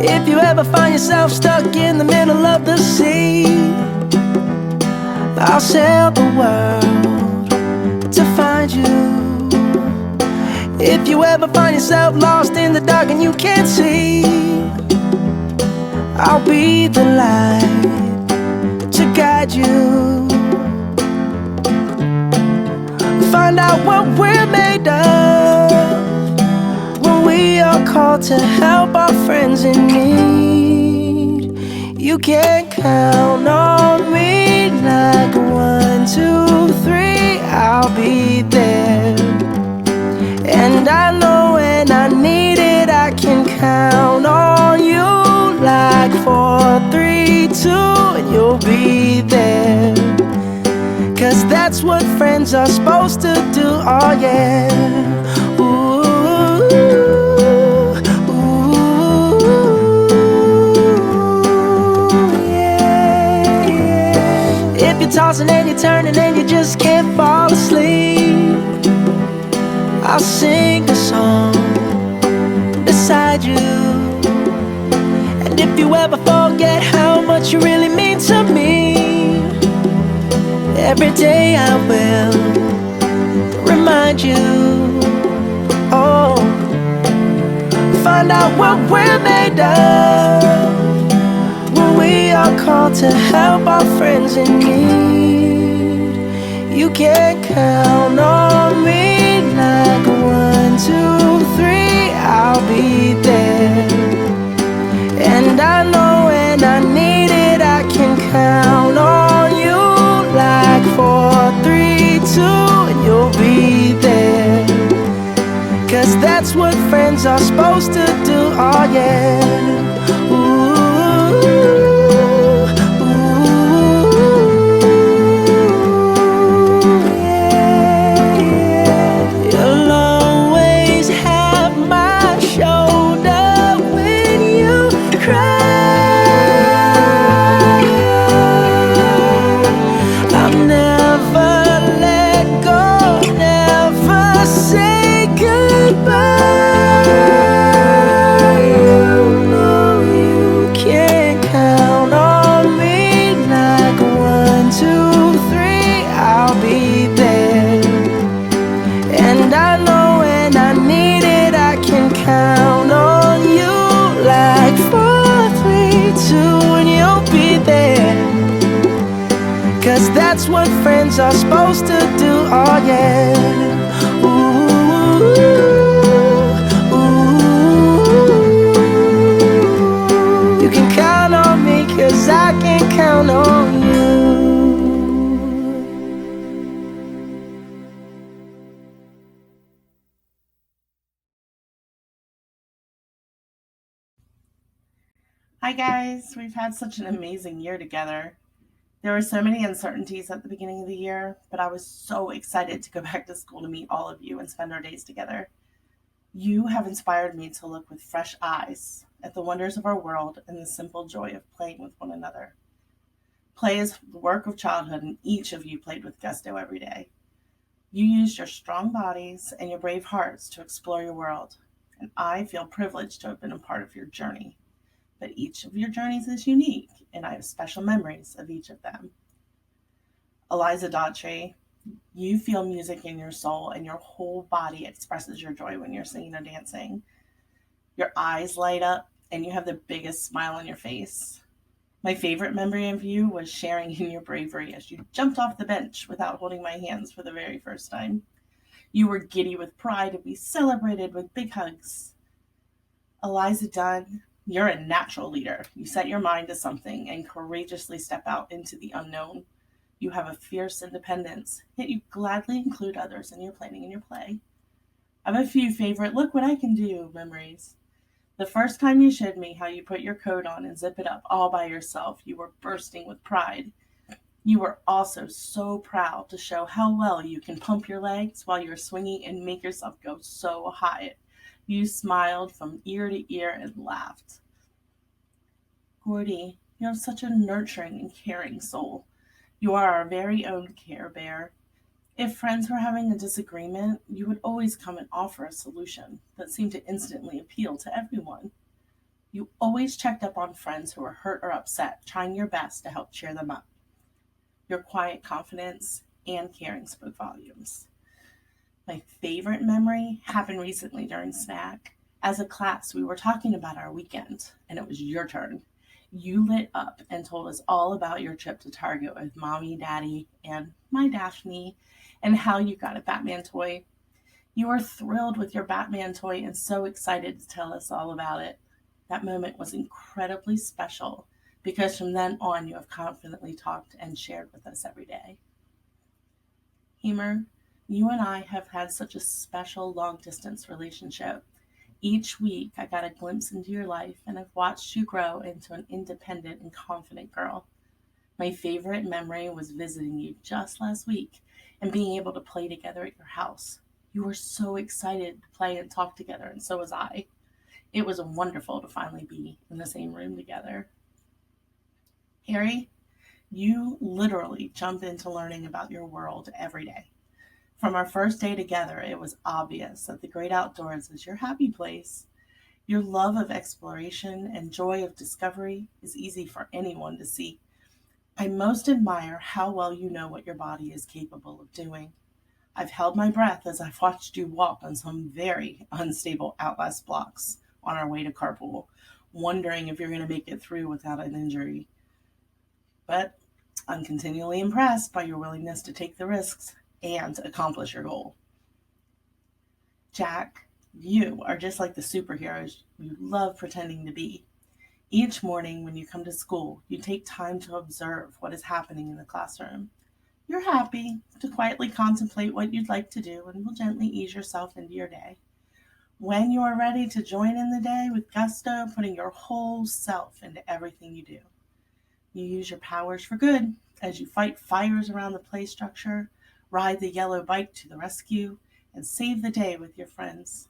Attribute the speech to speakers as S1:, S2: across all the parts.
S1: If you ever find yourself stuck in the middle of the sea, I'll sail the world to find you. If you ever find yourself lost in the dark and you can't see, I'll be the light to guide you. Find out what we're made of when we are called to help our friends in need. You can count on me like 1, 2, 3, I'll be there. And I know when I need it, I can count on you like 4, 3, 2, and you'll be there. 'Cause that's what friends are supposed to do, oh yeah. Ooh, ooh, yeah, yeah. If you're tossing and you're turning and you just can't fall asleep, I'll sing a song beside you. And if you ever forget how much you really mean to me, every day I will remind you. Oh, find out what we're made of when we are called to help our friends in need. You can count on me like 1, 2, 3, I'll be there. And I know when I need it, I can count on you like 4, 3, 2, and you'll be there. 'Cause that's what friends are supposed to do, oh yeah. Ooh, ooh, yeah, yeah. You'll always have my shoulder when you cry. That's what friends are supposed to do, oh yeah. Ooh, ooh. You can count on me 'cause I can count on you.
S2: Hi guys, we've had such an amazing year together. There were so many uncertainties at the beginning of the year, but I was so excited to go back to school to meet all of you and spend our days together. You have inspired me to look with fresh eyes at the wonders of our world and the simple joy of playing with one another. Play is the work of childhood, and each of you played with gusto every day. You used your strong bodies and your brave hearts to explore your world, and I feel privileged to have been a part of your journey. But each of your journeys is unique, and I have special memories of each of them. Eliza Daughtry, you feel music in your soul, and your whole body expresses your joy when you're singing or dancing. Your eyes light up, and you have the biggest smile on your face. My favorite memory of you was sharing in your bravery as you jumped off the bench without holding my hands for the very first time. You were giddy with pride to be celebrated with big hugs. Eliza Dunn, you're a natural leader. You set your mind to something and courageously step out into the unknown. You have a fierce independence, yet you gladly include others in your planning and your play. I have a few favorite look what I can do memories. The first time you showed me how you put your coat on and zip it up all by yourself, you were bursting with pride. You were also so proud to show how well you can pump your legs while you're swinging and make yourself go so high. You smiled from ear to ear and laughed. Gordy, you have such a nurturing and caring soul. You are our very own Care Bear. If friends were having a disagreement, you would always come and offer a solution that seemed to instantly appeal to everyone. You always checked up on friends who were hurt or upset, trying your best to help cheer them up. Your quiet confidence and caring spoke volumes. My favorite memory happened recently during snack. As a class, we were talking about our weekend, and it was your turn. You lit up and told us all about your trip to Target with mommy, daddy, and my Daphne, and how you got a Batman toy. You were thrilled with your Batman toy and so excited to tell us all about it. That moment was incredibly special because from then on you have confidently talked and shared with us every day. Hemer, you and I have had such a special long distance relationship. Each week I got a glimpse into your life and I've watched you grow into an independent and confident girl. My favorite memory was visiting you just last week and being able to play together at your house. You were so excited to play and talk together, and so was I. It was wonderful to finally be in the same room together. Harry, you literally jump into learning about your world every day. From our first day together, it was obvious that the great outdoors is your happy place. Your love of exploration and joy of discovery is easy for anyone to see. I most admire how well you know what your body is capable of doing. I've held my breath as I've watched you walk on some very unstable Outlast blocks on our way to carpool, wondering if you're going to make it through without an injury. But I'm continually impressed by your willingness to take the risks and accomplish your goal. Jack, you are just like the superheroes you love pretending to be. Each morning when you come to school, you take time to observe what is happening in the classroom. You're happy to quietly contemplate what you'd like to do and will gently ease yourself into your day. When you are ready to join in the day with gusto, putting your whole self into everything you do. You use your powers for good as you fight fires around the play structure, ride the yellow bike to the rescue, and save the day with your friends.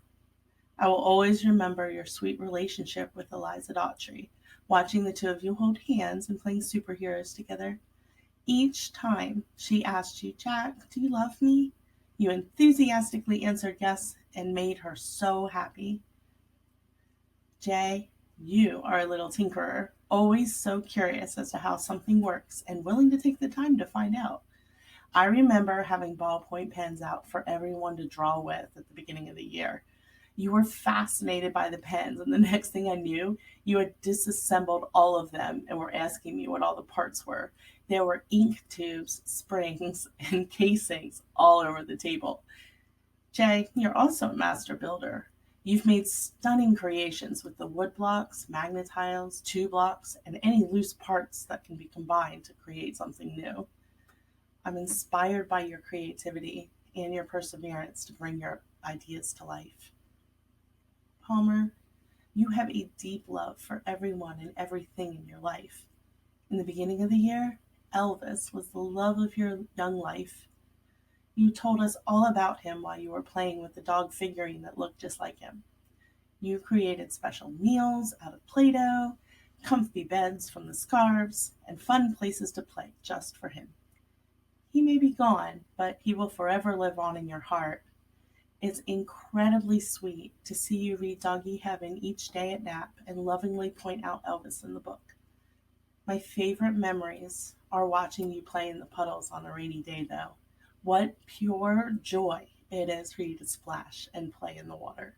S2: I will always remember your sweet relationship with Eliza Daughtry, watching the two of you hold hands and playing superheroes together. Each time she asked you, Jack, do you love me? You enthusiastically answered yes and made her so happy. Jay, you are a little tinkerer, always so curious as to how something works and willing to take the time to find out. I remember having ballpoint pens out for everyone to draw with at the beginning of the year. You were fascinated by the pens, and the next thing I knew, you had disassembled all of them and were asking me what all the parts were. There were ink tubes, springs, and casings all over the table. Jay, you're also a master builder. You've made stunning creations with the wood blocks, magnetiles, two blocks, and any loose parts that can be combined to create something new. I'm inspired by your creativity and your perseverance to bring your ideas to life. Palmer, you have a deep love for everyone and everything in your life. In the beginning of the year, Elvis was the love of your young life. You told us all about him while you were playing with the dog figurine that looked just like him. You created special meals out of Play Doh, comfy beds from the scarves, and fun places to play just for him. He may be gone, but he will forever live on in your heart. It's incredibly sweet to see you read Doggy Heaven each day at nap and lovingly point out Elvis in the book. My favorite memories are watching you play in the puddles on a rainy day, though. What pure joy it is for you to splash and play in the water.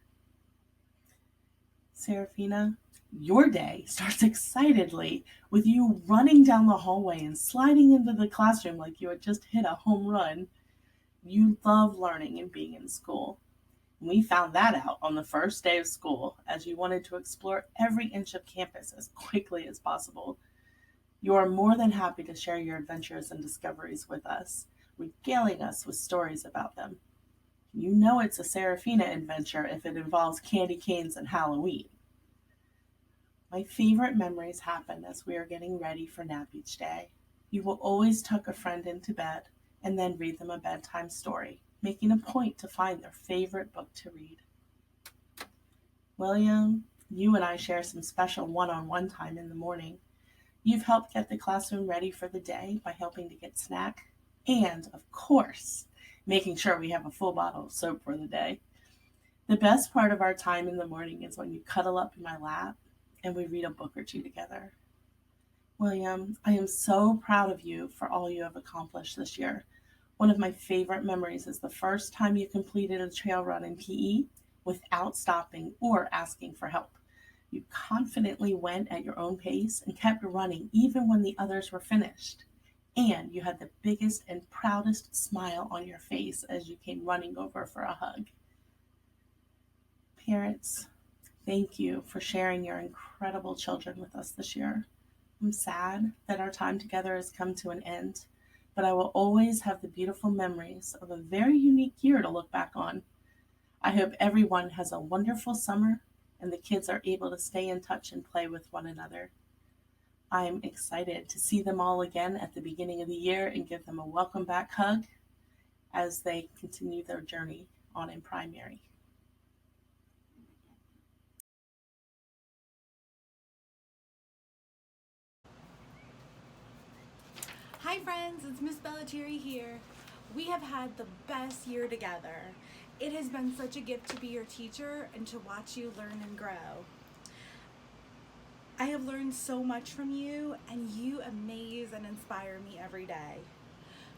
S2: Serafina, your day starts excitedly with you running down the hallway and sliding into the classroom like you had just hit a home run. You love learning and being in school. We found that out on the first day of school as you wanted to explore every inch of campus as quickly as possible. You are more than happy to share your adventures and discoveries with us, regaling us with stories about them. You know it's a Serafina adventure if it involves candy canes and Halloween. My favorite memories happen as we are getting ready for nap each day. You will always tuck a friend into bed and then read them a bedtime story, making a point to find their favorite book to read. William, you and I share some special one-on-one time in the morning. You've helped get the classroom ready for the day by helping to get snack and, of course, making sure we have a full bottle of soap for the day. The best part of our time in the morning is when you cuddle up in my lap and we read a book or two together. William, I am so proud of you for all you have accomplished this year. One of my favorite memories is the first time you completed a trail run in PE without stopping or asking for help. You confidently went at your own pace and kept running even when the others were finished. And you had the biggest and proudest smile on your face as you came running over for a hug. Parents, thank you for sharing your incredible children with us this year. I'm sad that our time together has come to an end, but I will always have the beautiful memories of a very unique year to look back on. I hope everyone has a wonderful summer and the kids are able to stay in touch and play with one another. I'm excited to see them all again at the beginning of the year and give them a welcome back hug as they continue their journey on in primary.
S3: Hi friends, it's Miss Bellettiere here. We have had the best year together. It has been such a gift to be your teacher and to watch you learn and grow. I have learned so much from you, and you amaze and inspire me every day.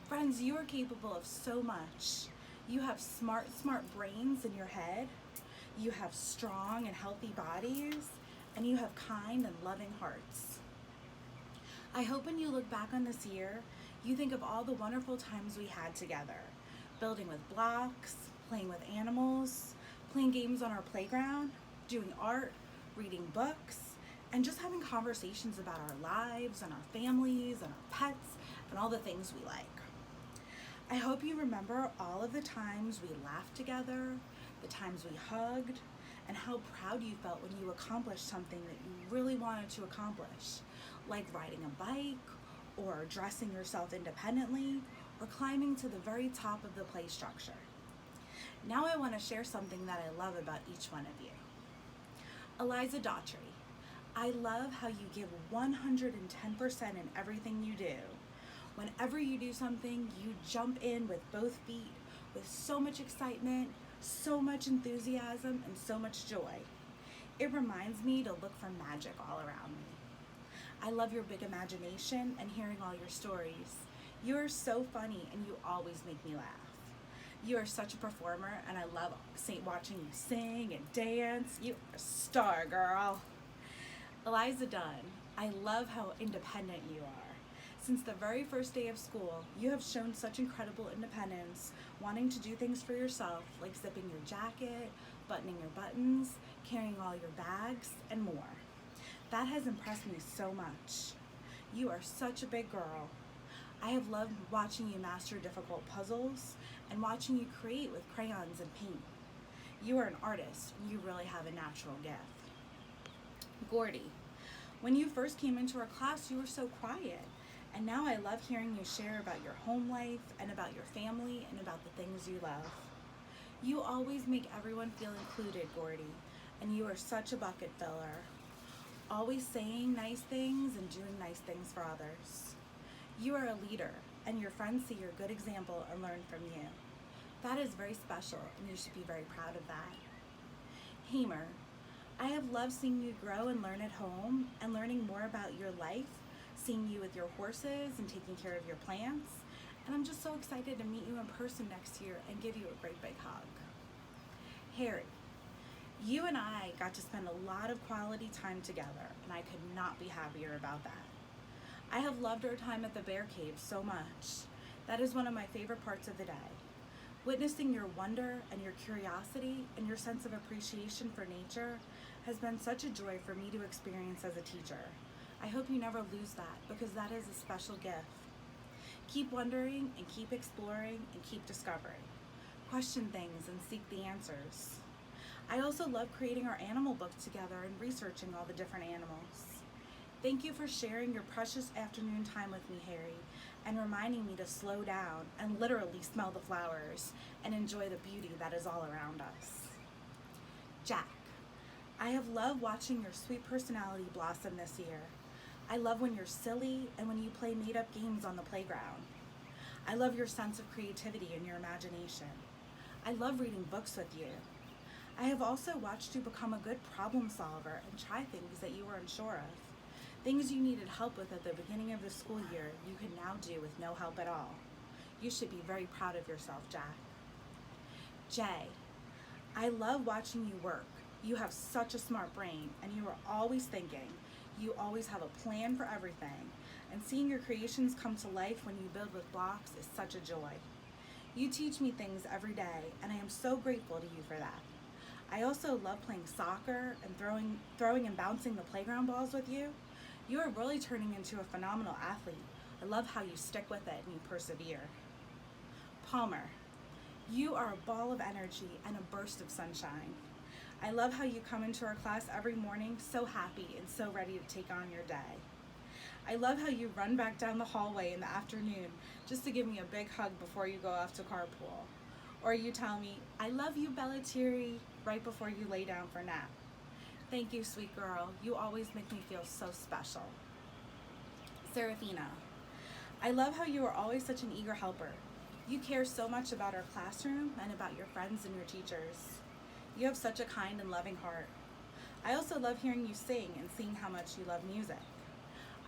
S3: Friends, you are capable of so much. You have smart brains in your head. You have strong and healthy bodies, and you have kind and loving hearts. I hope when you look back on this year, you think of all the wonderful times we had together, building with blocks, playing with animals, playing games on our playground, doing art, reading books, and just having conversations about our lives and our families and our pets and all the things we like. I hope you remember all of the times we laughed together, the times we hugged, and how proud you felt when you accomplished something that you really wanted to accomplish, like riding a bike, or dressing yourself independently, or climbing to the very top of the play structure. Now I want to share something that I love about each one of you. Eliza Daughtry, I love how you give 110% in everything you do. Whenever you do something, you jump in with both feet with so much excitement, so much enthusiasm, and so much joy. It reminds me to look for magic all around me. I love your big imagination and hearing all your stories. You are so funny and you always make me laugh. You are such a performer and I love watching you sing and dance. You are a star, girl. Eliza Dunn, I love how independent you are. Since the very first day of school, you have shown such incredible independence, wanting to do things for yourself, like zipping your jacket, buttoning your buttons, carrying all your bags, and more. That has impressed me so much. You are such a big girl. I have loved watching you master difficult puzzles and watching you create with crayons and paint. You are an artist, and you really have a natural gift. Gordy, when you first came into our class, you were so quiet. And now I love hearing you share about your home life and about your family and about the things you love. You always make everyone feel included, Gordy, and you are such a bucket filler. Always saying nice things and doing nice things for others. You are a leader, and your friends see your good example and learn from you. That is very special, and you should be very proud of that. Hamer, I have loved seeing you grow and learn at home and learning more about your life, seeing you with your horses and taking care of your plants, and I'm just so excited to meet you in person next year and give you a great big hug. Harry, you and I got to spend a lot of quality time together, and I could not be happier about that. I have loved our time at the Bear Cave so much. That is one of my favorite parts of the day. Witnessing your wonder and your curiosity and your sense of appreciation for nature has been such a joy for me to experience as a teacher. I hope you never lose that because that is a special gift. Keep wondering and keep exploring and keep discovering. Question things and seek the answers. I also love creating our animal book together and researching all the different animals. Thank you for sharing your precious afternoon time with me, Harry, and reminding me to slow down and literally smell the flowers and enjoy the beauty that is all around us. Jack, I have loved watching your sweet personality blossom this year. I love when you're silly and when you play made-up games on the playground. I love your sense of creativity and your imagination. I love reading books with you. I have also watched you become a good problem solver and try things that you were unsure of. Things you needed help with at the beginning of the school year, you can now do with no help at all. You should be very proud of yourself, Jack. Jay, I love watching you work. You have such a smart brain, and you are always thinking. You always have a plan for everything, and seeing your creations come to life when you build with blocks is such a joy. You teach me things every day, and I am so grateful to you for that. I also love playing soccer and throwing and bouncing the playground balls with you. You are really turning into a phenomenal athlete. I love how you stick with it and you persevere. Palmer, you are a ball of energy and a burst of sunshine. I love how you come into our class every morning so happy and so ready to take on your day. I love how you run back down the hallway in the afternoon just to give me a big hug before you go off to carpool. Or you tell me, I love you, Bellettiere, right before you lay down for nap. Thank you, sweet girl. You always make me feel so special. Serafina, I love how you are always such an eager helper. You care so much about our classroom and about your friends and your teachers. You have such a kind and loving heart. I also love hearing you sing and seeing how much you love music.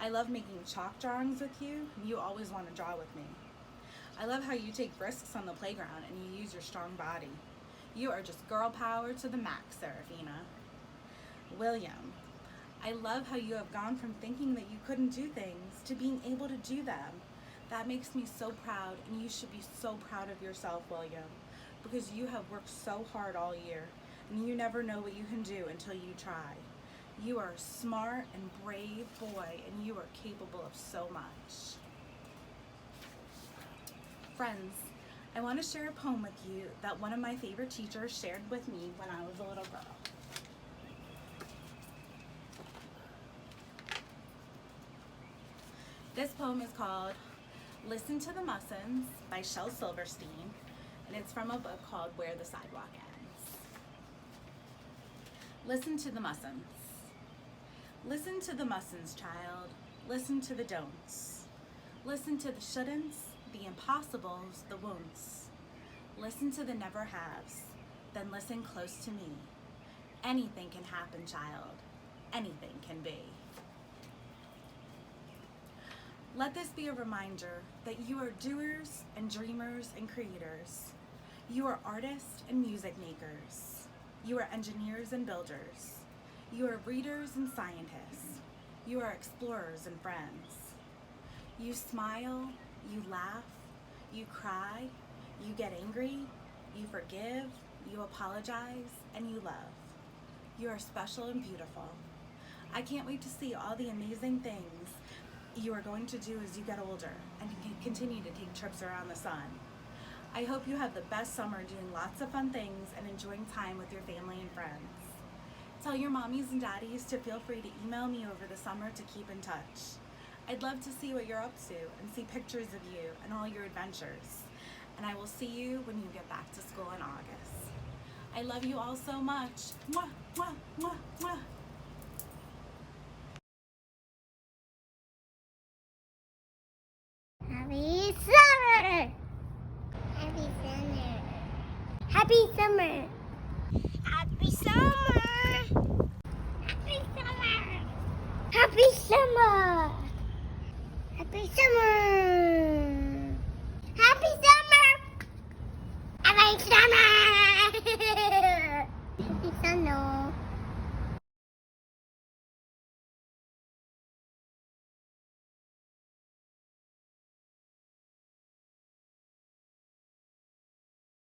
S3: I love making chalk drawings with you, and you always want to draw with me. I love how you take risks on the playground and you use your strong body. You are just girl power to the max, Serafina. William, I love how you have gone from thinking that you couldn't do things to being able to do them. That makes me so proud, and you should be so proud of yourself, William, because you have worked so hard all year, and you never know what you can do until you try. You are a smart and brave boy, and you are capable of so much. Friends, I want to share a poem with you that one of my favorite teachers shared with me when I was a little girl. This poem is called Listen to the Mussins by Shel Silverstein, and it's from a book called Where the Sidewalk Ends. Listen to the Mussins. Listen to the mussins, child. Listen to the don'ts. Listen to the shouldn'ts, the impossibles, the won'ts. Listen to the never haves, then listen close to me. Anything can happen, child. Anything can be. Let this be a reminder that you are doers and dreamers and creators. You are artists and music makers. You are engineers and builders. You are readers and scientists. You are explorers and friends. You smile, you laugh, you cry, you get angry, you forgive, you apologize, and you love. You are special and beautiful. I can't wait to see all the amazing things you are going to do as you get older and continue to take trips around the sun. I hope you have the best summer doing lots of fun things and enjoying time with your family and friends. Tell your mommies and daddies to feel free to email me over the summer to keep in touch. I'd love to see what you're up to and see pictures of you and all your adventures. And I will see you when you get back to school in August. I love you all so much. Mwah, mwah, mwah, mwah.
S4: Happy summer! Happy summer! Happy summer! Happy summer! Happy summer! Happy summer! Happy summer! Happy summer! Happy summer! Happy summer!